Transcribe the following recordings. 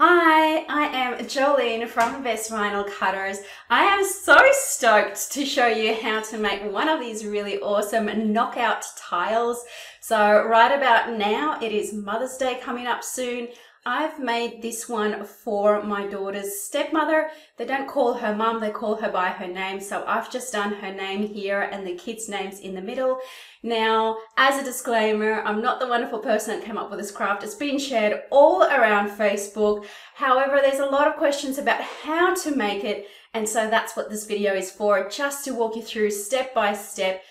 Hi, I am Jolene from Best Vinyl Cutters. I am so stoked to show you how to make one of these really awesome knockout tiles. So right about now, it is Mother's Day coming up soon. I've made this one for my daughter's stepmother. They don't call her mum, they call her by her name. So I've just done her name here and the kids' names in the middle. Now, as a disclaimer, I'm not the wonderful person that came up with this craft. It's been shared all around Facebook. However, there's a lot of questions about how to make it. And so that's what this video is for, just to walk you through step by step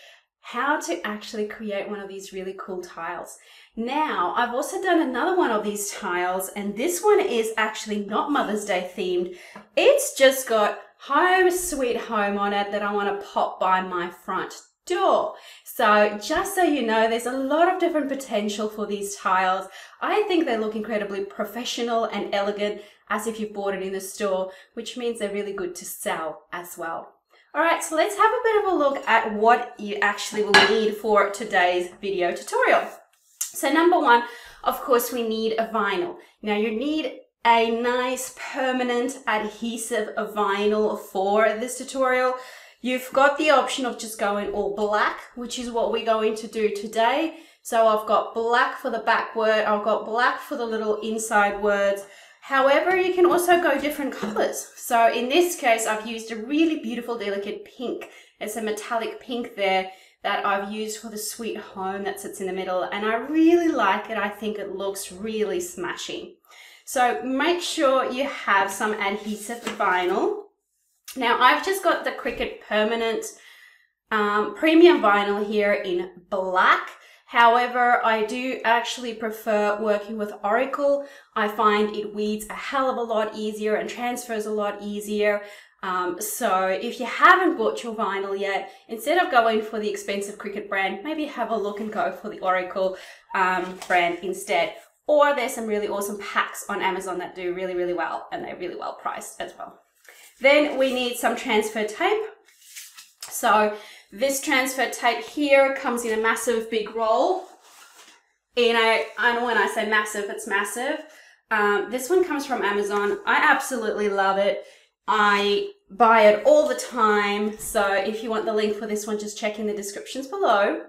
how to actually create one of these really cool tiles. Now, I've also done another one of these tiles, and this one is actually not Mother's Day themed. It's just got Home Sweet Home on it that I want to pop by my front door. So just so you know, there's a lot of different potential for these tiles. I think they look incredibly professional and elegant, as if you bought it in the store, which means they're really good to sell as well. All right, so let's have a bit of a look at what you actually will need for today's video tutorial. So number one, of course, we need a vinyl. Now you need a nice permanent adhesive vinyl for this tutorial. You've got the option of just going all black, which is what we're going to do today. So I've got black for the back word, I've got black for the little inside words. However, you can also go different colors. So in this case, I've used a really beautiful, delicate pink. It's a metallic pink there that I've used for the sweet home that sits in the middle. And I really like it. I think it looks really smashing. So make sure you have some adhesive vinyl. Now I've just got the Cricut permanent premium vinyl here in black. However, I do actually prefer working with Oracle. I find it weeds a hell of a lot easier and transfers a lot easier. So if you haven't bought your vinyl yet, instead of going for the expensive Cricut brand, maybe have a look and go for the Oracle brand instead. Or there's some really awesome packs on Amazon that do really, really well, and they're really well priced as well. Then we need some transfer tape. So this transfer tape here comes in a massive big roll. I know when I say massive, it's massive. This one comes from Amazon. I absolutely love it. I buy it all the time. So if you want the link for this one, just check in the descriptions below.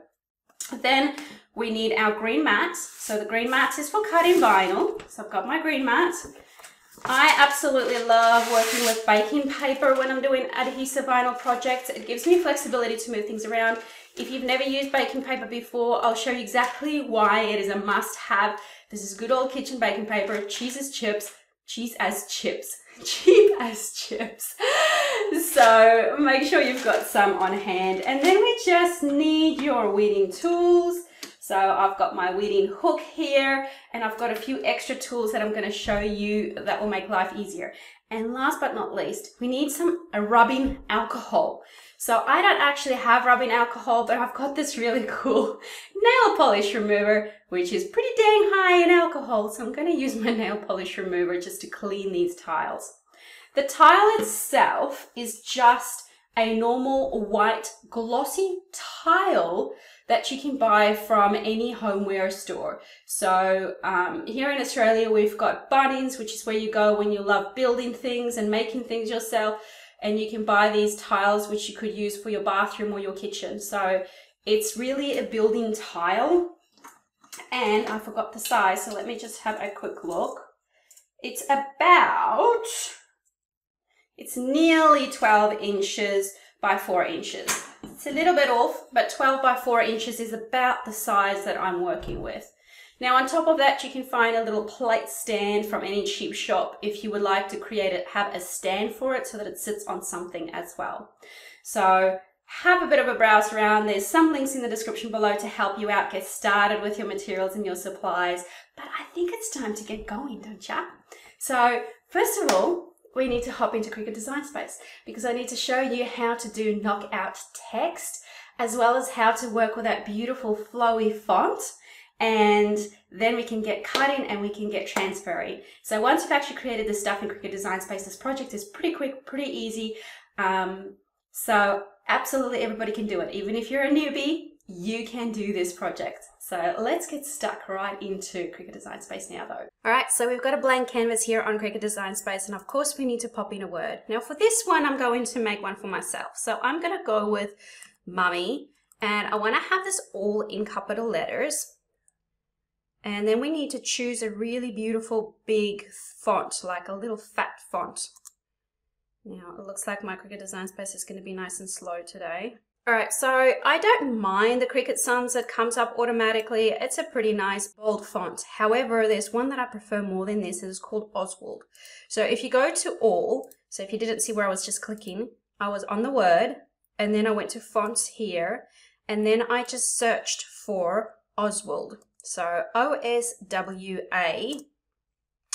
Then we need our green mats. So the green mats is for cutting vinyl. So I've got my green mats. I absolutely love working with baking paper when I'm doing adhesive vinyl projects. It gives me flexibility to move things around. If you've never used baking paper before, I'll show you exactly why it is a must-have. This is good old kitchen baking paper, cheap as chips. So make sure you've got some on hand. And then we just need your weeding tools. So I've got my weeding hook here, and I've got a few extra tools that I'm going to show you that will make life easier. And last but not least, we need some rubbing alcohol. So I don't actually have rubbing alcohol, but I've got this really cool nail polish remover, which is pretty dang high in alcohol. So I'm going to use my nail polish remover just to clean these tiles. The tile itself is just a normal white glossy tile that you can buy from any homeware store. So here in Australia, we've got Bunnings, which is where you go when you love building things and making things yourself. And you can buy these tiles, which you could use for your bathroom or your kitchen. So it's really a building tile. And I forgot the size, so let me just have a quick look. It's nearly 12 inches by 4 inches. It's a little bit off, but 12 by 4 inches is about the size that I'm working with. Now on top of that, you can find a little plate stand from any cheap shop if you would like to have a stand for it so that it sits on something as well. So have a bit of a browse around. There's some links in the description below to help you out, get started with your materials and your supplies. But I think it's time to get going, don't ya? So first of all, we need to hop into Cricut Design Space because I need to show you how to do knockout text as well as how to work with that beautiful flowy font. And then we can get cutting and we can get transferring. So once you've actually created this stuff in Cricut Design Space, this project is pretty quick, pretty easy. So absolutely everybody can do it. Even if you're a newbie, you can do this project. So let's get stuck right into Cricut Design Space now though. All right, so we've got a blank canvas here on Cricut Design Space, and of course we need to pop in a word. Now for this one, I'm going to make one for myself. So I'm gonna go with Mummy, and I wanna have this all in capital letters. And then we need to choose a really beautiful big font, like a little fat font. Now it looks like my Cricut Design Space is gonna be nice and slow today. All right, so I don't mind the Cricut Sums that comes up automatically. It's a pretty nice bold font. However, there's one that I prefer more than this, and it's called Oswald. So if you go to all, so if you didn't see where I was just clicking, I was on the word, and then I went to fonts here, and then I just searched for Oswald. So O-S-W-A.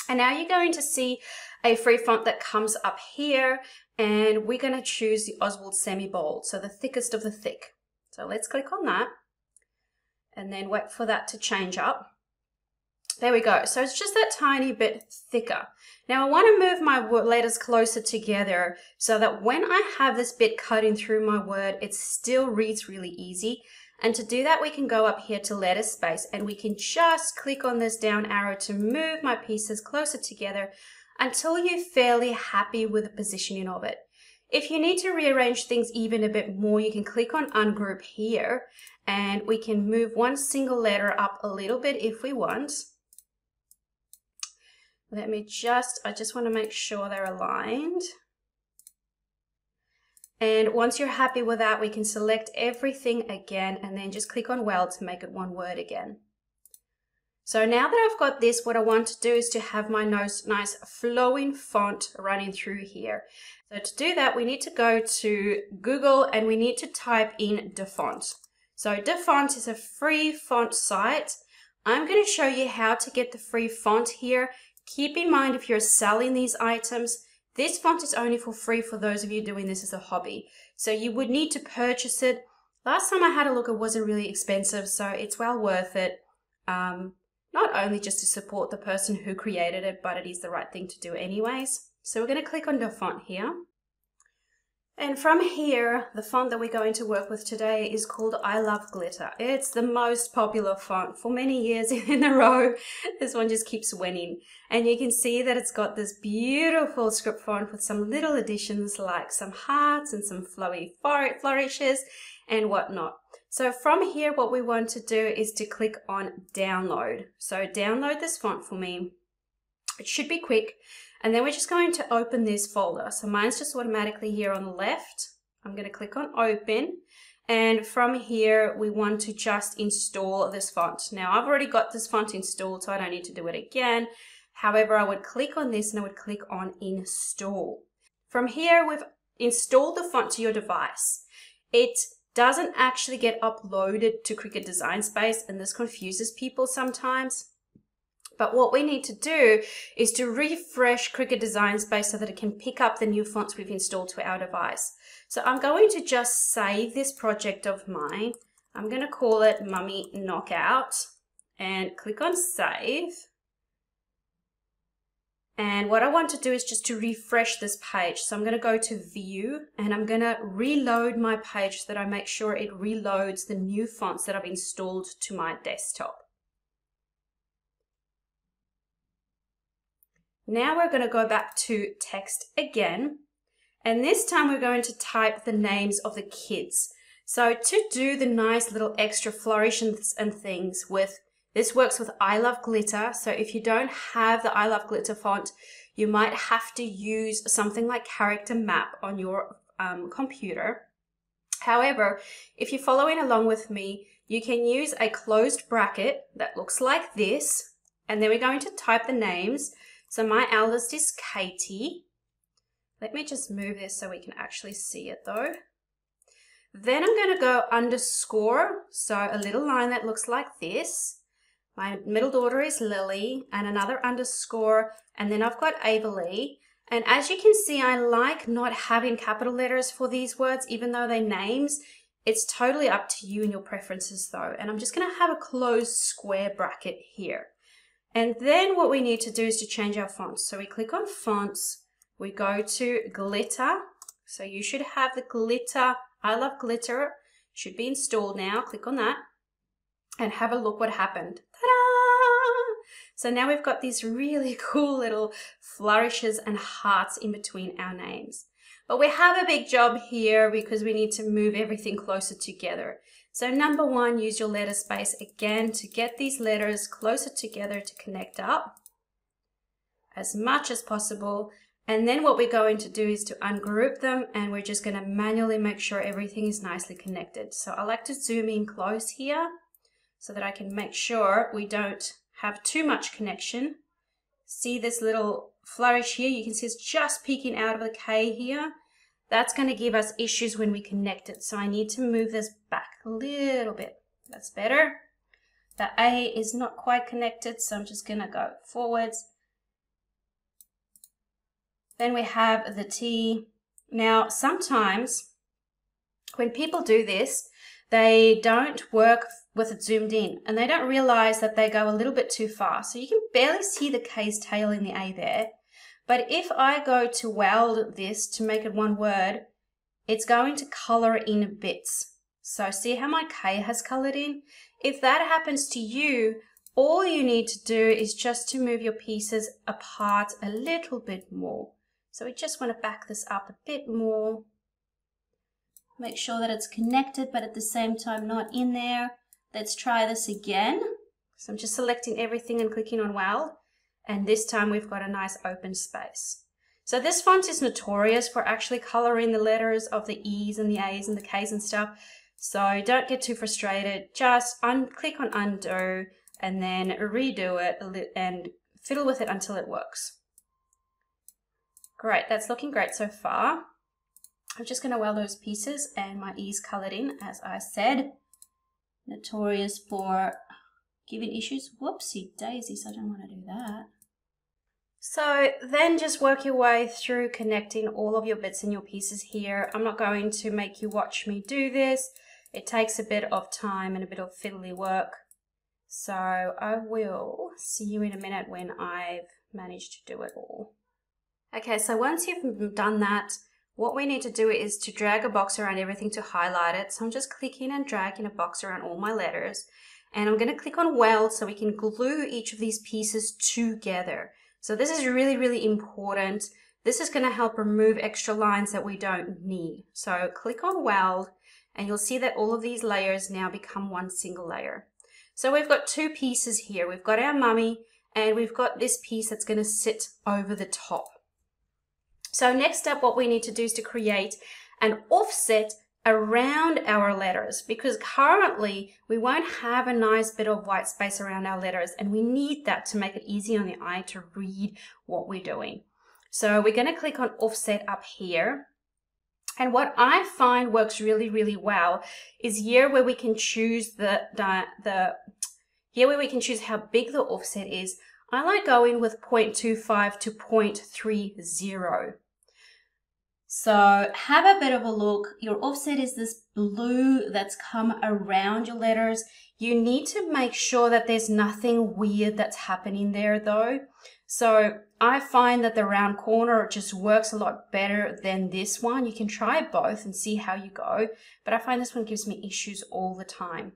And now you're going to see a free font that comes up here, and we're going to choose the Oswald semi-bold, so the thickest of the thick. So let's click on that and then wait for that to change up. There we go. So it's just that tiny bit thicker. Now I want to move my letters closer together so that when I have this bit cutting through my word, it still reads really easy. And to do that, we can go up here to letter space, and we can just click on this down arrow to move my pieces closer together until you're fairly happy with the positioning of it. If you need to rearrange things even a bit more, you can click on ungroup here, and we can move one single letter up a little bit if we want. I just want to make sure they're aligned. And once you're happy with that, we can select everything again and then just click on Weld to make it one word again. So now that I've got this, what I want to do is to have my nice flowing font running through here. So to do that, we need to go to Google and we need to type in DaFont. So DaFont is a free font site. I'm going to show you how to get the free font here. Keep in mind, if you're selling these items, this font is only for free for those of you doing this as a hobby. So you would need to purchase it. Last time I had a look, it wasn't really expensive, so it's well worth it. Not only just to support the person who created it, but it is the right thing to do anyways. So we're going to click on the font here. And from here, the font that we're going to work with today is called I Love Glitter. It's the most popular font for many years in a row. This one just keeps winning. And you can see that it's got this beautiful script font with some little additions like some hearts and some flowy flourishes and whatnot. So from here, what we want to do is to click on download. So download this font for me. It should be quick. And then we're just going to open this folder. So mine's just automatically here on the left. I'm going to click on open. And from here, we want to just install this font. Now I've already got this font installed, so I don't need to do it again. However, I would click on this and I would click on install. From here, we've installed the font to your device. It doesn't actually get uploaded to Cricut Design Space, and this confuses people sometimes. But what we need to do is to refresh Cricut Design Space so that it can pick up the new fonts we've installed to our device. So I'm going to just save this project of mine. I'm going to call it Mummy Knockout and click on save. And what I want to do is just to refresh this page. So I'm going to go to view and I'm going to reload my page so that I make sure it reloads the new fonts that I've installed to my desktop. Now we're going to go back to text again, and this time we're going to type the names of the kids. So to do the nice little extra flourishes and things with, this works with I Love Glitter. So if you don't have the I Love Glitter font, you might have to use something like Character Map on your computer. However, if you're following along with me, you can use a closed bracket that looks like this, and then we're going to type the names. So my eldest is Katie. Let me just move this so we can actually see it though. Then I'm going to go underscore, so a little line that looks like this. My middle daughter is Lily, and another underscore, and then I've got Avalee. And as you can see, I like not having capital letters for these words, even though they're names. It's totally up to you and your preferences though. And I'm just going to have a closed square bracket here. And then what we need to do is to change our fonts. So we click on fonts, we go to glitter. So you should have the glitter, I Love Glitter Should be installed now. Click on that and have a look what happened. Ta-da! So now we've got these really cool little flourishes and hearts in between our names. But we have a big job here because we need to move everything closer together. So number one, use your letter space again to get these letters closer together to connect up as much as possible. And then what we're going to do is to ungroup them, and we're just going to manually make sure everything is nicely connected. So I like to zoom in close here so that I can make sure we don't have too much connection. See this little flourish here? You can see it's just peeking out of the K here. That's going to give us issues when we connect it. So I need to move this back a little bit. That's better. The A is not quite connected, so I'm just going to go forwards. Then we have the T. Now, sometimes when people do this, they don't work with it zoomed in and they don't realize that they go a little bit too far. So you can barely see the K's tail in the A there. But if I go to weld this to make it one word, it's going to color in bits. So see how my K has colored in? If that happens to you, all you need to do is just to move your pieces apart a little bit more. So we just want to back this up a bit more. Make sure that it's connected, but at the same time not in there. Let's try this again. So I'm just selecting everything and clicking on weld. And this time we've got a nice open space. So this font is notorious for actually coloring the letters of the E's and the A's and the K's and stuff. So don't get too frustrated. Just click on undo and then redo it and fiddle with it until it works. Great, that's looking great so far. I'm just going to weld those pieces, and my E's colored in, as I said. Notorious for giving issues. Whoopsie daisies, I don't want to do that. So then just work your way through connecting all of your bits and your pieces here. I'm not going to make you watch me do this. It takes a bit of time and a bit of fiddly work. So I will see you in a minute when I've managed to do it all. Okay, so once you've done that, what we need to do is to drag a box around everything to highlight it. So I'm just clicking and dragging a box around all my letters. And I'm going to click on weld so we can glue each of these pieces together. So this is really, really important. This is going to help remove extra lines that we don't need. So click on weld and you'll see that all of these layers now become one single layer. So we've got two pieces here. We've got our mummy and we've got this piece that's going to sit over the top. So next up, what we need to do is to create an offset around our letters, because currently we won't have a nice bit of white space around our letters, and we need that to make it easy on the eye to read what we're doing. So we're going to click on offset up here. And what I find works really, really well is here where we can choose here where we can choose how big the offset is. I like going with 0.25 to 0.30. So have a bit of a look. Your offset is this blue that's come around your letters. You need to make sure that there's nothing weird that's happening there though. So I find that the round corner just works a lot better than this one. You can try both and see how you go, but I find this one gives me issues all the time.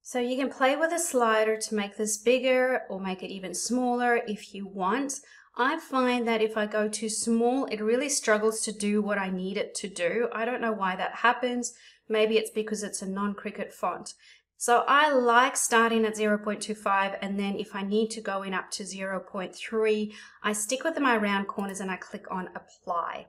So you can play with a slider to make this bigger or make it even smaller if you want. I find that if I go too small, it really struggles to do what I need it to do. I don't know why that happens. Maybe it's because it's a non-Cricut font. So I like starting at 0.25, and then if I need to go in up to 0.3, I stick with my round corners and I click on apply.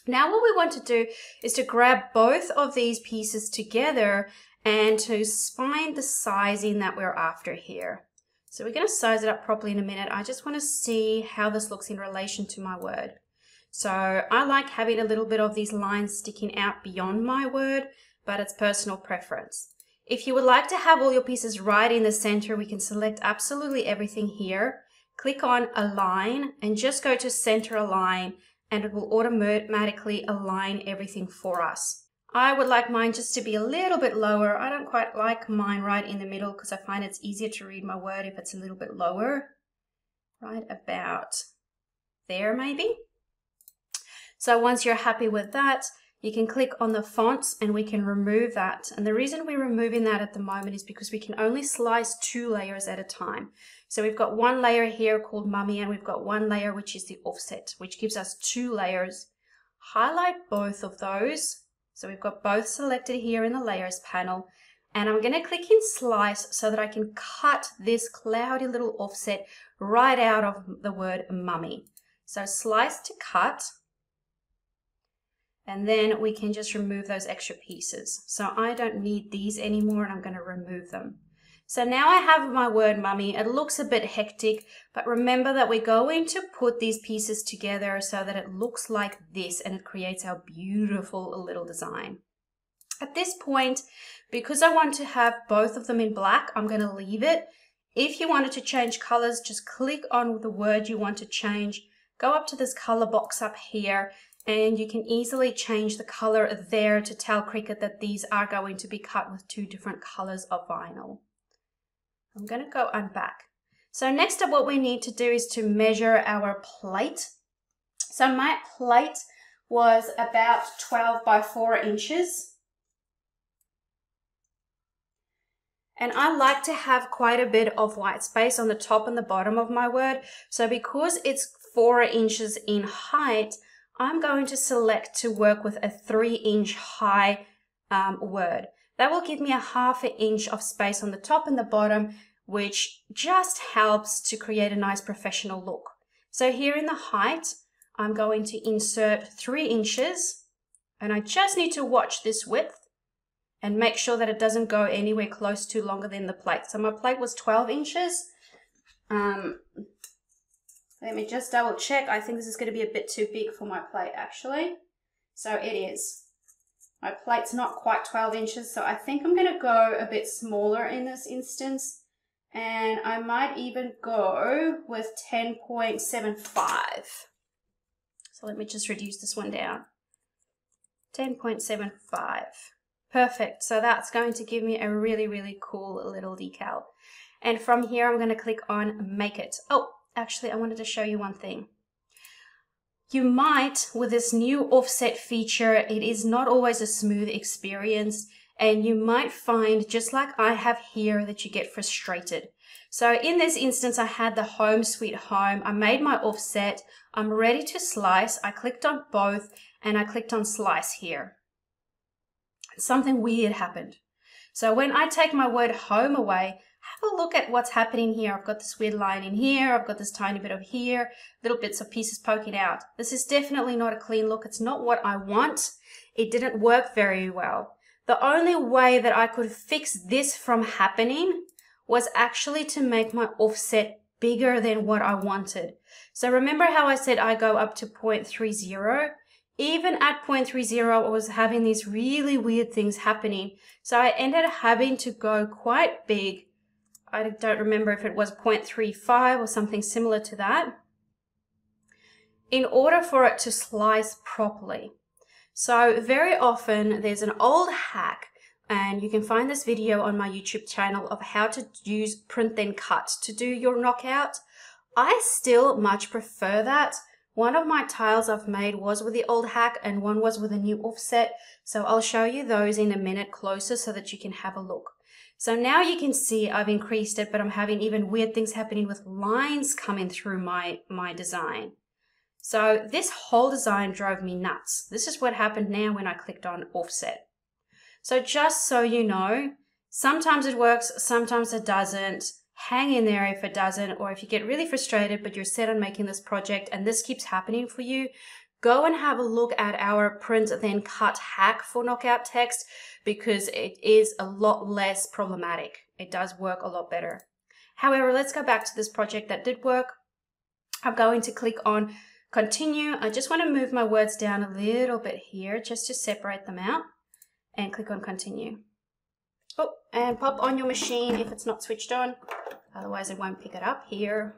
Now what we want to do is to grab both of these pieces together and to find the sizing that we're after here. So we're going to size it up properly in a minute. I just want to see how this looks in relation to my word. So I like having a little bit of these lines sticking out beyond my word, but it's personal preference. If you would like to have all your pieces right in the center, we can select absolutely everything here. Click on Align and just go to Center Align, and it will automatically align everything for us. I would like mine just to be a little bit lower. I don't quite like mine right in the middle because I find it's easier to read my word if it's a little bit lower. Right about there maybe. So once you're happy with that, you can click on the fonts and we can remove that. And the reason we're removing that at the moment is because we can only slice 2 layers at a time. So we've got one layer here called Mummy, and we've got one layer which is the offset, which gives us 2 layers. Highlight both of those. So we've got both selected here in the layers panel. And I'm going to click in slice so that I can cut this cloudy little offset right out of the word Mummy. So slice to cut. And then we can just remove those extra pieces. So I don't need these anymore, and I'm going to remove them. So now I have my word Mummy. It looks a bit hectic, but remember that we're going to put these pieces together so that it looks like this and it creates our beautiful little design. At this point, because I want to have both of them in black, I'm going to leave it. If you wanted to change colors, just click on the word you want to change. Go up to this color box up here, and you can easily change the color there to tell Cricut that these are going to be cut with 2 different colors of vinyl. I'm going to go unback. So next up, what we need to do is to measure our plate. So my plate was about 12 by 4 inches. And I like to have quite a bit of white space on the top and the bottom of my word. So because it's 4 inches in height, I'm going to select to work with a 3-inch high word. That will give me a 1/2 inch of space on the top and the bottom, which just helps to create a nice professional look. So here in the height, I'm going to insert 3 inches, and I just need to watch this width and make sure that it doesn't go anywhere close to longer than the plate. So my plate was 12 inches. Let me just double check. I think this is going to be a bit too big for my plate actually. So it is. My plate's not quite 12 inches, so I think I'm going to go a bit smaller in this instance. And I might even go with 10.75. So let me just reduce this one down. 10.75. Perfect. So that's going to give me a really, really cool little decal. And from here, I'm going to click on Make It. Oh, actually, I wanted to show you one thing. You might, with this new offset feature, it is not always a smooth experience, and you might find, just like I have here, that you get frustrated. So in this instance, I had the Home Sweet Home. I made my offset. I'm ready to slice. I clicked on both, and I clicked on Slice here. Something weird happened. So when I take my word home away, have a look at what's happening here. I've got this weird line in here. I've got this tiny bit of here, little bits of pieces poking out. This is definitely not a clean look. It's not what I want. It didn't work very well. The only way that I could fix this from happening was actually to make my offset bigger than what I wanted. So remember how I said I go up to 0.30? Even at 0.30, I was having these really weird things happening. So I ended up having to go quite big. I don't remember if it was 0.35 or something similar to that, in order for it to slice properly. So very often there's an old hack, and you can find this video on my YouTube channel, of how to use print then cut to do your knockout. I still much prefer that. One of my tiles I've made was with the old hack, and one was with a new offset. So I'll show you those in a minute closer so that you can have a look. So now you can see I've increased it, but I'm having even weird things happening with lines coming through my design. So this whole design drove me nuts. This is what happened now when I clicked on offset. So just so you know, sometimes it works, sometimes it doesn't. Hang in there if it doesn't, or if you get really frustrated but you're set on making this project and this keeps happening for you, go and have a look at our print then cut hack for knockout text, because it is a lot less problematic. It does work a lot better. However, let's go back to this project that did work. I'm going to click on continue. I just want to move my words down a little bit here just to separate them out, and click on continue. Oh, and pop on your machine if it's not switched on, otherwise it won't pick it up here.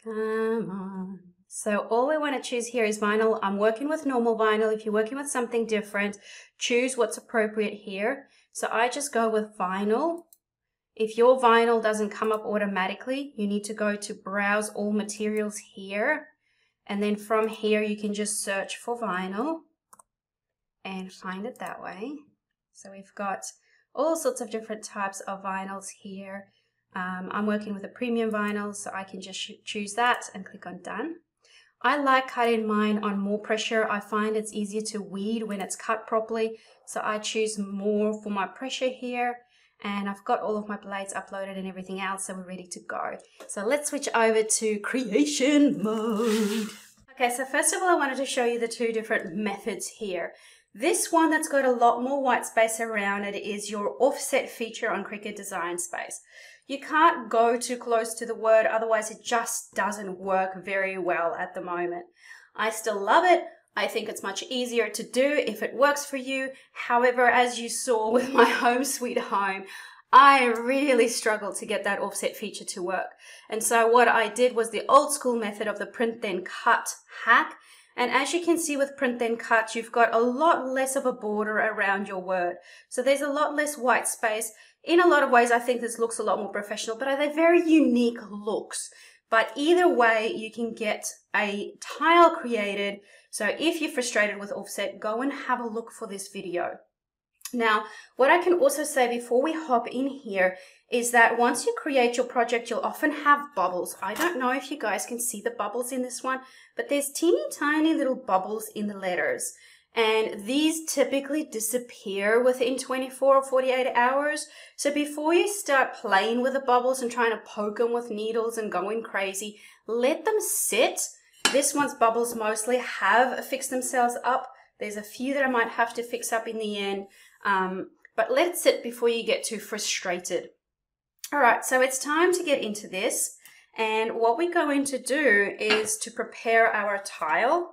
Come on. So all we want to choose here is vinyl. I'm working with normal vinyl. If you're working with something different, choose what's appropriate here. So I just go with vinyl. If your vinyl doesn't come up automatically, you need to go to browse all materials here. And then from here, you can just search for vinyl. and find it that way. So we've got all sorts of different types of vinyls here. I'm working with a premium vinyl, so I can just choose that and click on done. I like cutting mine on more pressure. I find it's easier to weed when it's cut properly, so I choose more for my pressure here. And I've got all of my blades uploaded and everything else, so we're ready to go. So let's switch over to creation mode. Okay, so first of all, I wanted to show you the two different methods here. This one that's got a lot more white space around it is your offset feature on Cricut Design Space. You can't go too close to the word, otherwise it just doesn't work very well at the moment. I still love it. I think it's much easier to do if it works for you. However, as you saw with my home sweet home, I really struggled to get that offset feature to work. And so what I did was the old school method of the print then cut hack. And as you can see with print then cut, you've got a lot less of a border around your word. So there's a lot less white space. In a lot of ways, I think this looks a lot more professional, but they're very unique looks. But either way, you can get a tile created. So if you're frustrated with offset, go and have a look for this video. Now, what I can also say before we hop in here is that once you create your project, you'll often have bubbles. I don't know if you guys can see the bubbles in this one, but there's teeny tiny little bubbles in the letters. And these typically disappear within 24 or 48 hours. So before you start playing with the bubbles and trying to poke them with needles and going crazy, let them sit. This one's bubbles mostly have fixed themselves up. There's a few that I might have to fix up in the end, but let it sit before you get too frustrated. All right, so it's time to get into this. And what we're going to do is to prepare our tile.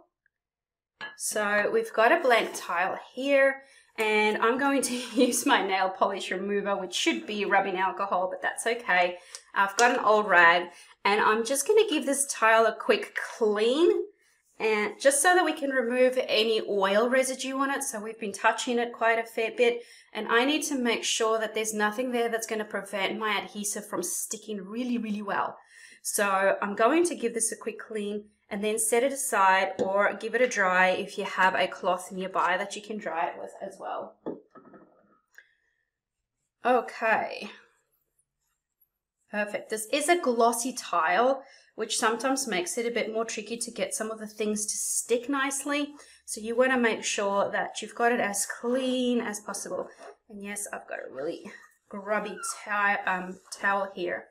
So we've got a blank tile here, and I'm going to use my nail polish remover, which should be rubbing alcohol, but that's okay. I've got an old rag, and I'm just going to give this tile a quick clean, and just so that we can remove any oil residue on it. So we've been touching it quite a fair bit, and I need to make sure that there's nothing there that's going to prevent my adhesive from sticking really, really well. So I'm going to give this a quick clean and then set it aside, or give it a dry if you have a cloth nearby that you can dry it with as well. Okay. Perfect. This is a glossy tile, which sometimes makes it a bit more tricky to get some of the things to stick nicely. So you want to make sure that you've got it as clean as possible. And yes, I've got a really grubby towel here.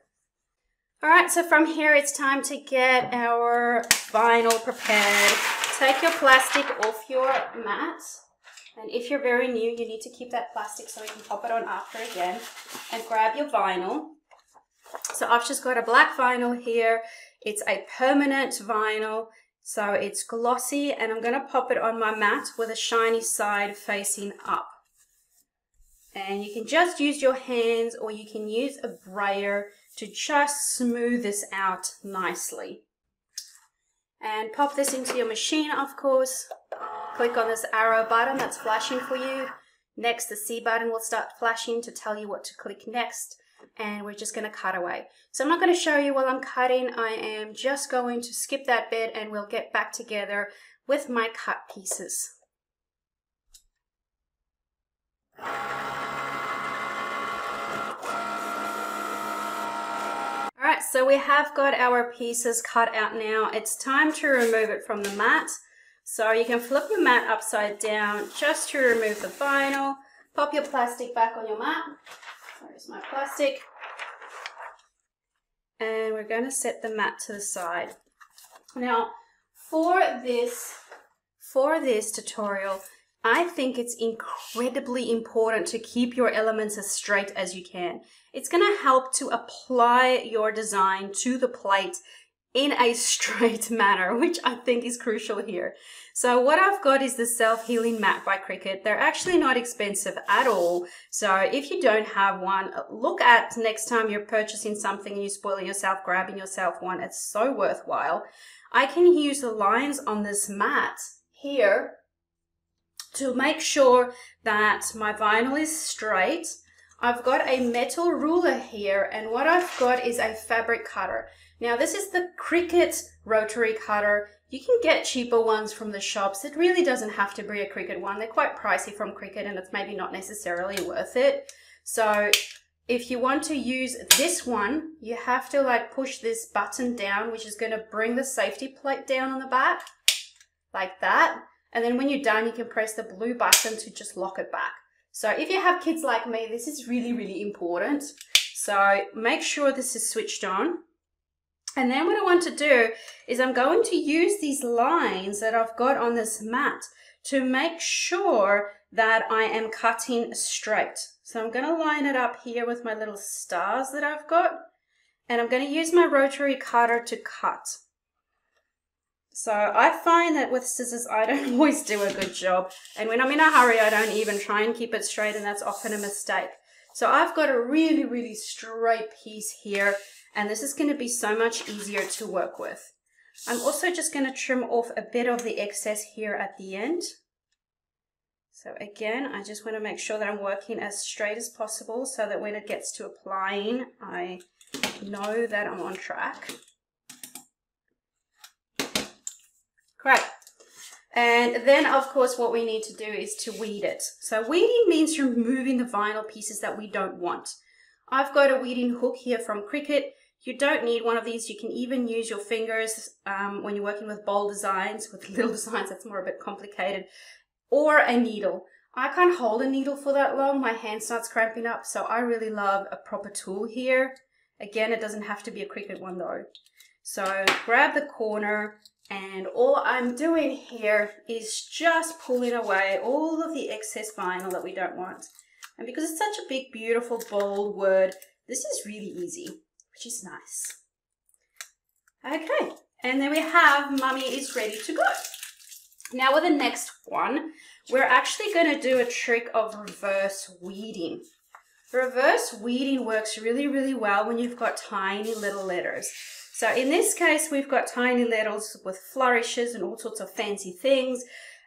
All right, so from here, it's time to get our vinyl prepared. Take your plastic off your mat. And if you're very new, you need to keep that plastic so we can pop it on after again. And grab your vinyl. So I've just got a black vinyl here. It's a permanent vinyl, so it's glossy, and I'm going to pop it on my mat with a shiny side facing up. And you can just use your hands, or you can use a brayer to just smooth this out nicely. And pop this into your machine, of course. Click on this arrow button that's flashing for you. Next, the C button will start flashing to tell you what to click next. And we're just going to cut away. So I'm not going to show you while I'm cutting. I am just going to skip that bit, and we'll get back together with my cut pieces. Alright, so we have got our pieces cut out now. It's time to remove it from the mat. So you can flip your mat upside down just to remove the vinyl. Pop your plastic back on your mat. Where's my plastic? And we're going to set the mat to the side. Now, for this tutorial, I think it's incredibly important to keep your elements as straight as you can. It's going to help to apply your design to the plate in a straight manner, which I think is crucial here. So what I've got is the Self-Healing Mat by Cricut. They're actually not expensive at all. So if you don't have one, look at next time you're purchasing something and you're spoiling yourself, grabbing yourself one. It's so worthwhile. I can use the lines on this mat here to make sure that my vinyl is straight. I've got a metal ruler here, and what I've got is a fabric cutter. Now this is the Cricut rotary cutter. You can get cheaper ones from the shops. It really doesn't have to be a Cricut one. They're quite pricey from Cricut and it's maybe not necessarily worth it. So if you want to use this one, you have to like push this button down, which is going to bring the safety plate down on the back like that. And then when you're done, you can press the blue button to just lock it back. So if you have kids like me, this is really, really important. So make sure this is switched on. And then what I want to do is I'm going to use these lines that I've got on this mat to make sure that I am cutting straight. So I'm going to line it up here with my little stars that I've got. And I'm going to use my rotary cutter to cut. So I find that with scissors, I don't always do a good job. And when I'm in a hurry, I don't even try and keep it straight, and that's often a mistake. So I've got a really, really straight piece here, and this is going to be so much easier to work with. I'm also just going to trim off a bit of the excess here at the end. So again, I just want to make sure that I'm working as straight as possible so that when it gets to applying, I know that I'm on track. Great. And then of course what we need to do is to weed it. So weeding means removing the vinyl pieces that we don't want. I've got a weeding hook here from Cricut. You don't need one of these. You can even use your fingers when you're working with bold designs. With little designs, that's more a bit complicated. Or a needle. I can't hold a needle for that long. My hand starts cramping up. So I really love a proper tool here. Again, it doesn't have to be a Cricut one though. So grab the corner. And all I'm doing here is just pulling away all of the excess vinyl that we don't want. And because it's such a big, beautiful, bold word, this is really easy, which is nice. Okay, and then we have Mummy is ready to go. Now with the next one, we're actually going to do a trick of reverse weeding. Reverse weeding works really, really well when you've got tiny little letters. So in this case, we've got tiny letters with flourishes and all sorts of fancy things.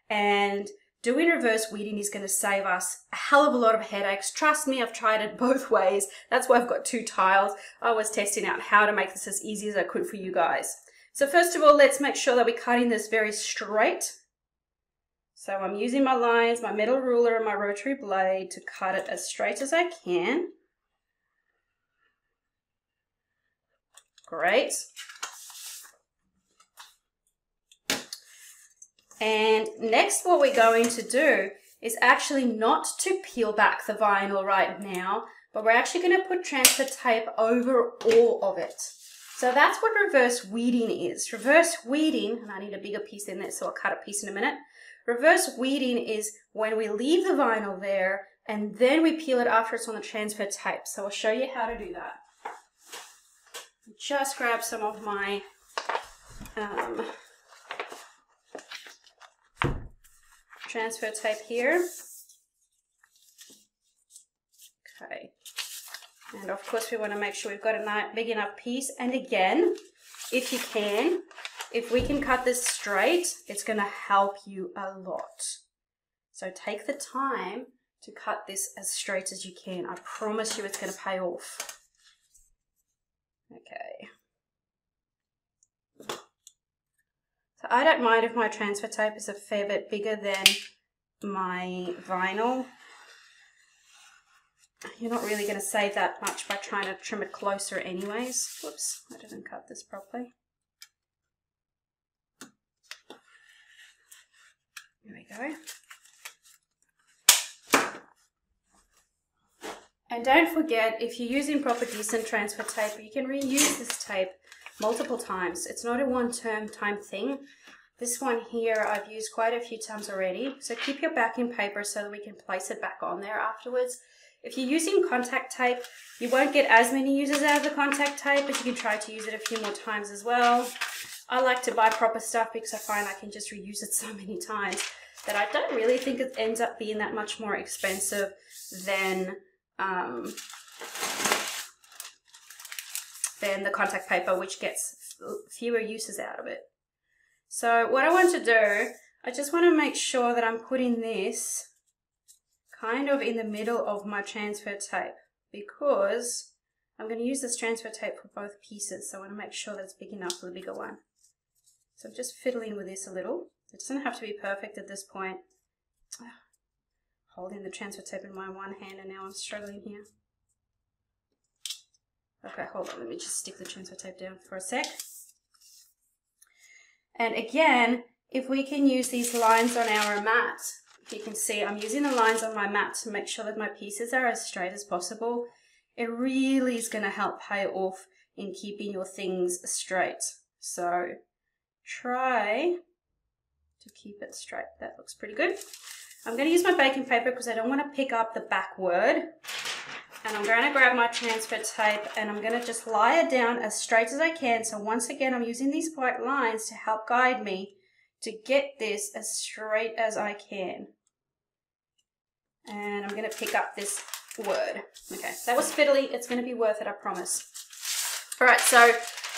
And doing reverse weeding is going to save us a hell of a lot of headaches. Trust me, I've tried it both ways. That's why I've got 2 tiles. I was testing out how to make this as easy as I could for you guys. So first of all, let's make sure that we're cutting this very straight. So I'm using my lines, my metal ruler and my rotary blade to cut it as straight as I can. Great. And next what we're going to do is actually not to peel back the vinyl right now, but we're actually going to put transfer tape over all of it. So that's what reverse weeding is. Reverse weeding, and I need a bigger piece in there, so I'll cut a piece in a minute. Reverse weeding is when we leave the vinyl there and then we peel it after it's on the transfer tape. So I'll show you how to do that. Just grab some of my transfer tape here. Okay. And of course we want to make sure we've got a big enough piece. And again, if you can, if we can cut this straight, it's going to help you a lot. So take the time to cut this as straight as you can. I promise you it's going to pay off. Okay. So I don't mind if my transfer tape is a fair bit bigger than my vinyl. You're not really going to save that much by trying to trim it closer anyways. Whoops, I didn't cut this properly. There we go. And don't forget, if you're using proper decent transfer tape, you can reuse this tape multiple times. It's not a one-time thing. This one here I've used quite a few times already. So keep your backing paper so that we can place it back on there afterwards. If you're using contact tape, you won't get as many uses out of the contact tape, but you can try to use it a few more times as well. I like to buy proper stuff because I find I can just reuse it so many times that I don't really think it ends up being that much more expensive than the contact paper, which gets fewer uses out of it. So what I want to do, I just want to make sure that I'm putting this kind of in the middle of my transfer tape. because I'm going to use this transfer tape for both pieces, so I want to make sure that it's big enough for the bigger one. So I'm just fiddling with this a little. It doesn't have to be perfect at this point. Holding the transfer tape in my one hand and now I'm struggling here. Okay, hold on, let me just stick the transfer tape down for a sec. And again, if we can use these lines on our mat, if you can see, I'm using the lines on my mat to make sure that my pieces are as straight as possible. It really is going to help pay off in keeping your things straight. So try to keep it straight. That looks pretty good. I'm going to use my baking paper because I don't want to pick up the back word. And I'm going to grab my transfer tape and I'm going to just lie it down as straight as I can. So once again, I'm using these white lines to help guide me to get this as straight as I can. And I'm going to pick up this word. Okay, that was fiddly. It's going to be worth it, I promise. All right, so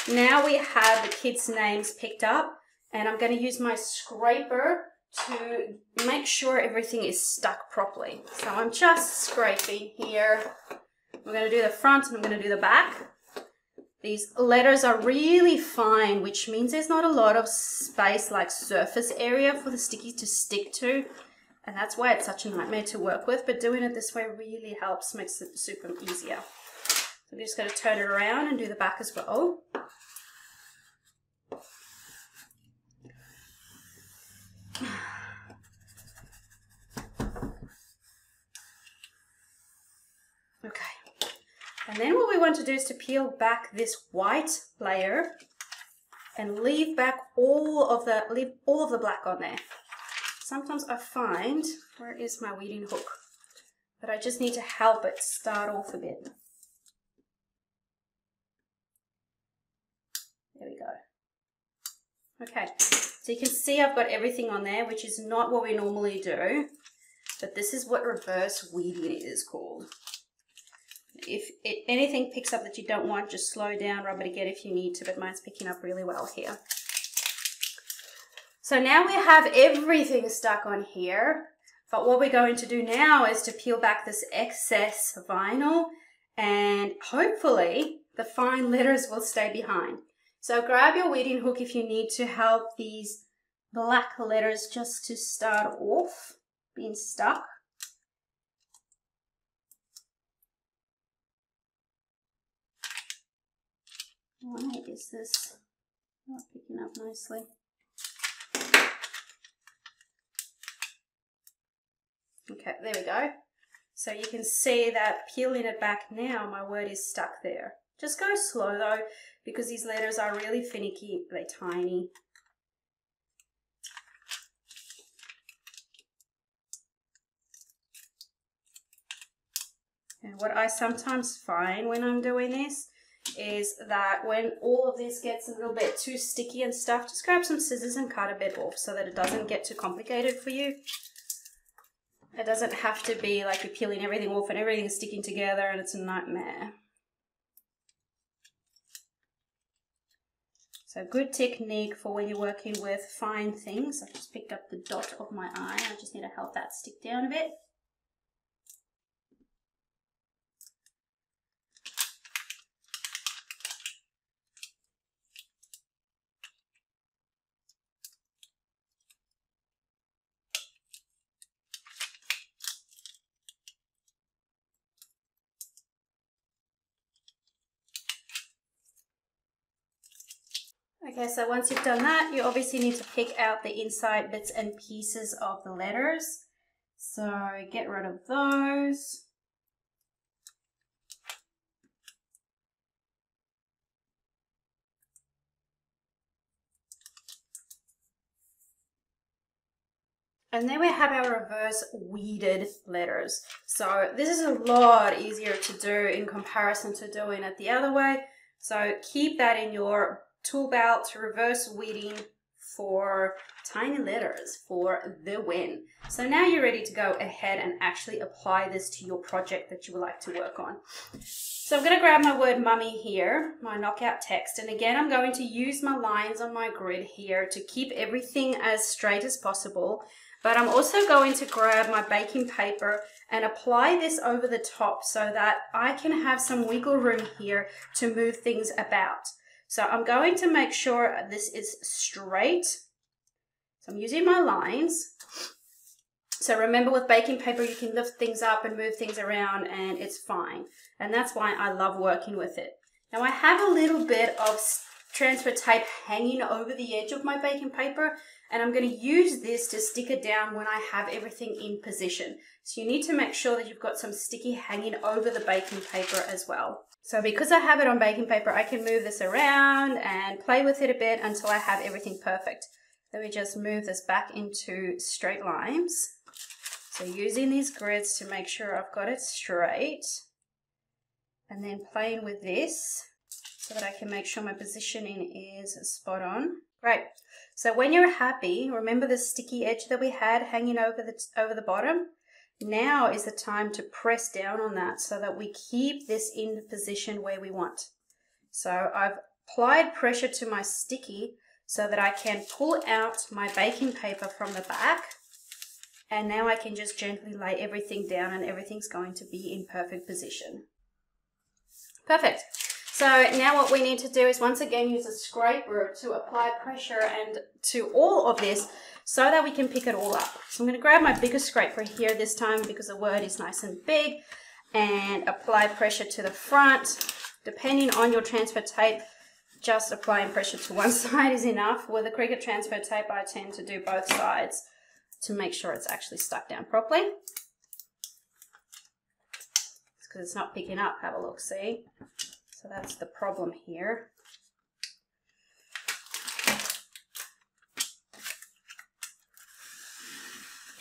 now we have the kids' names picked up and I'm going to use my scraper to make sure everything is stuck properly. So I'm just scraping here. I'm going to do the front and I'm going to do the back. These letters are really fine, which means there's not a lot of space, like surface area for the stickies to stick to. And that's why it's such a nightmare to work with, but doing it this way really helps, makes it super easier. So I'm just going to turn it around and do the back as well. Okay. And then what we want to do is to peel back this white layer and leave all of the black on there. Sometimes I find, where is my weeding hook? But I just need to help it start off a bit. There we go. Okay, so you can see I've got everything on there, which is not what we normally do, but this is what reverse weeding is called. If anything picks up that you don't want, just slow down, rub it again if you need to, but mine's picking up really well here. So now we have everything stuck on here, but what we're going to do now is to peel back this excess vinyl and hopefully the fine letters will stay behind. So grab your weeding hook if you need to help these black letters just to start off being stuck. Why is this not picking up nicely? Okay, there we go. So you can see that peeling it back now, my word is stuck there. Just go slow though, because these letters are really finicky, they're tiny. And what I sometimes find when I'm doing this is that when all of this gets a little bit too sticky and stuff, just grab some scissors and cut a bit off so that it doesn't get too complicated for you. It doesn't have to be like you're peeling everything off and everything's sticking together and it's a nightmare. So good technique for when you're working with fine things. I've just picked up the dot of my eye. I just need to help that stick down a bit. Okay, so once you've done that, you obviously need to pick out the inside bits and pieces of the letters. So get rid of those. And then we have our reverse weeded letters. So this is a lot easier to do in comparison to doing it the other way. So keep that in your tool belt, reverse weeding for tiny letters for the win. So now you're ready to go ahead and actually apply this to your project that you would like to work on. So I'm going to grab my word mummy here, my knockout text, and again I'm going to use my lines on my grid here to keep everything as straight as possible. But I'm also going to grab my baking paper and apply this over the top so that I can have some wiggle room here to move things about. So I'm going to make sure this is straight. So I'm using my lines. So remember, with baking paper, you can lift things up and move things around and it's fine. And that's why I love working with it. Now I have a little bit of transfer tape hanging over the edge of my baking paper, and I'm going to use this to stick it down when I have everything in position. So you need to make sure that you've got some sticky hanging over the baking paper as well. So because I have it on baking paper, I can move this around and play with it a bit until I have everything perfect. Let me just move this back into straight lines. So using these grids to make sure I've got it straight, and then playing with this so that I can make sure my positioning is spot on. Great. So when you're happy, remember the sticky edge that we had hanging over the bottom? Now is the time to press down on that so that we keep this in the position where we want. So I've applied pressure to my sticky so that I can pull out my baking paper from the back, and now I can just gently lay everything down and everything's going to be in perfect position. Perfect. So now what we need to do is once again use a scraper to apply pressure and to all of this so that we can pick it all up. So I'm going to grab my bigger scraper here this time because the word is nice and big, and apply pressure to the front. Depending on your transfer tape, just applying pressure to one side is enough. With a Cricut transfer tape, I tend to do both sides to make sure it's actually stuck down properly. It's because it's not picking up. Have a look, see? So that's the problem here.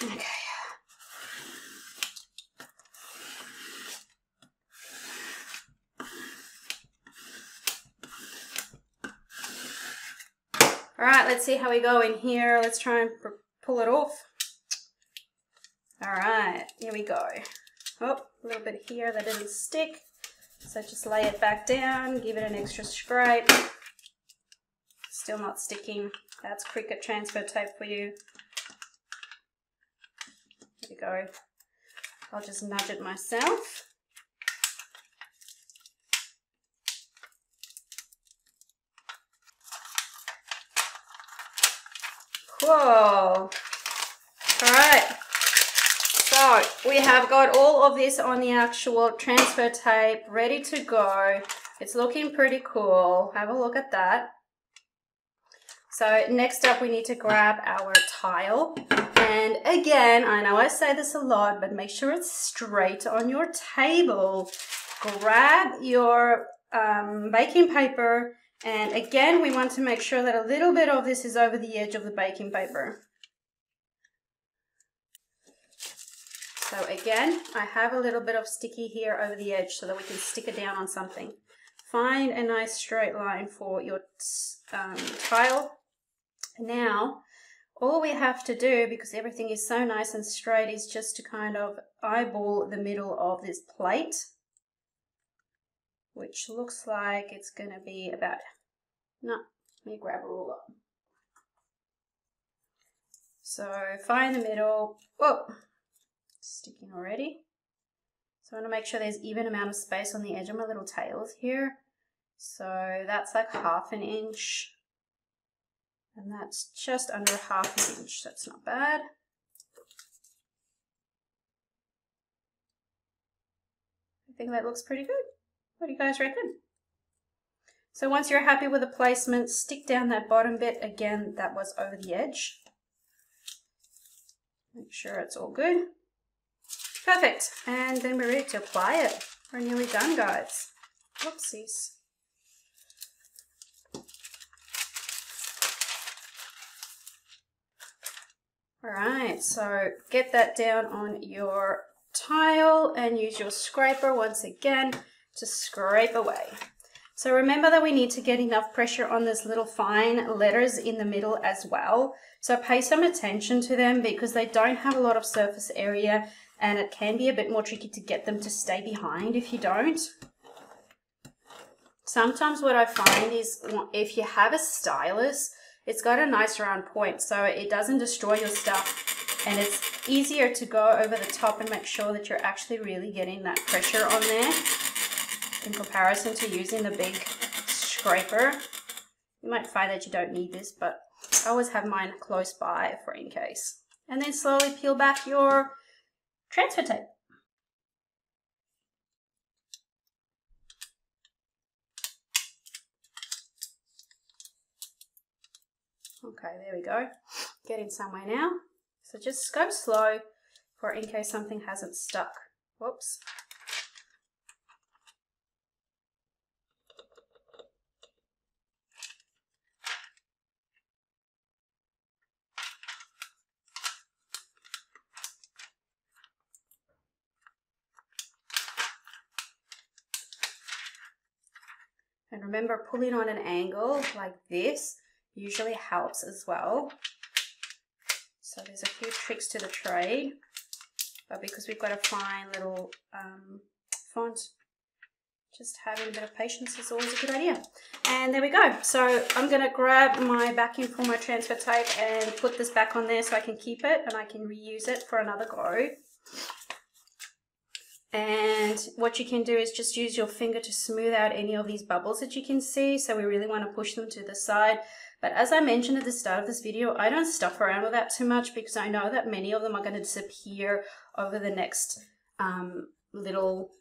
Okay. All right, let's see how we go in here. Let's try and pull it off. All right, here we go. Oh, a little bit here that didn't stick. So just lay it back down, give it an extra scrape. Still not sticking. That's Cricut transfer tape for you. There we go. I'll just nudge it myself. Cool. All right. So we have got all of this on the actual transfer tape ready to go. It's looking pretty cool. Have a look at that. So next up we need to grab our tile. And again, I know I say this a lot, but make sure it's straight on your table. Grab your baking paper, and again we want to make sure that a little bit of this is over the edge of the baking paper. So again, I have a little bit of sticky here over the edge so that we can stick it down on something. Find a nice straight line for your tile. Now, all we have to do, because everything is so nice and straight, is just to kind of eyeball the middle of this plate, which looks like it's going to be about, no, let me grab a ruler. So find the middle. Whoa. Sticking already. So I want to make sure there's even amount of space on the edge of my little tails here. So that's like 1/2 inch. And that's just under 1/2 inch. That's not bad. I think that looks pretty good. What do you guys reckon? So once you're happy with the placement, stick down that bottom bit. Again, that was over the edge. Make sure it's all good. Perfect, and then we're ready to apply it. We're nearly done, guys. Whoopsies. All right, so get that down on your tile and use your scraper once again to scrape away. So remember that we need to get enough pressure on these little fine letters in the middle as well. So pay some attention to them because they don't have a lot of surface area, and it can be a bit more tricky to get them to stay behind if you don't. Sometimes what I find is if you have a stylus, it's got a nice round point so it doesn't destroy your stuff and it's easier to go over the top and make sure that you're actually really getting that pressure on there in comparison to using the big scraper. You might find that you don't need this, but I always have mine close by for in case. And then slowly peel back your transfer tape. Okay, there we go. Getting somewhere now. So just go slow for in case something hasn't stuck. Whoops. And remember, pulling on an angle like this usually helps as well. So there's a few tricks to the trade, but because we've got a fine little font, just having a bit of patience is always a good idea. And there we go. So I'm going to grab my backing for my transfer tape and put this back on there so I can keep it and I can reuse it for another go. And what you can do is just use your finger to smooth out any of these bubbles that you can see. So we really want to push them to the side. But as I mentioned at the start of this video, I don't stuff around with that too much because I know that many of them are going to disappear over the next little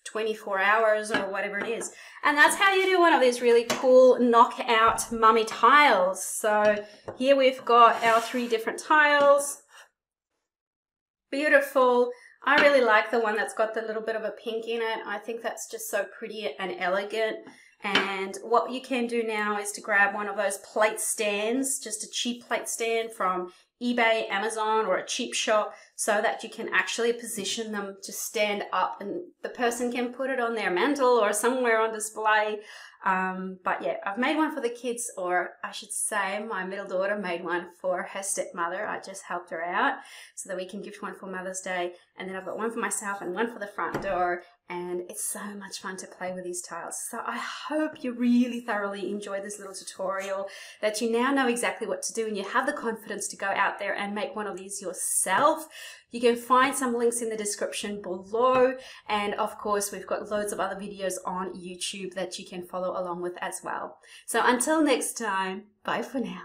24 hours or whatever it is. And that's how you do one of these really cool knockout mummy tiles. So here we've got our 3 different tiles. Beautiful. I really like the one that's got the little bit of a pink in it. I think that's just so pretty and elegant. And what you can do now is to grab one of those plate stands, just a cheap plate stand from eBay, Amazon, or a cheap shop, so that you can actually position them to stand up and the person can put it on their mantle or somewhere on display. But yeah, I've made one for the kids, or I should say my middle daughter made one for her stepmother. I just helped her out so that we can gift one for Mother's Day. And then I've got one for myself and one for the front door. And it's so much fun to play with these tiles. So I hope you really thoroughly enjoyed this little tutorial, that you now know exactly what to do and you have the confidence to go out there and make one of these yourself. You can find some links in the description below. And of course, we've got loads of other videos on YouTube that you can follow along with as well. So until next time, bye for now.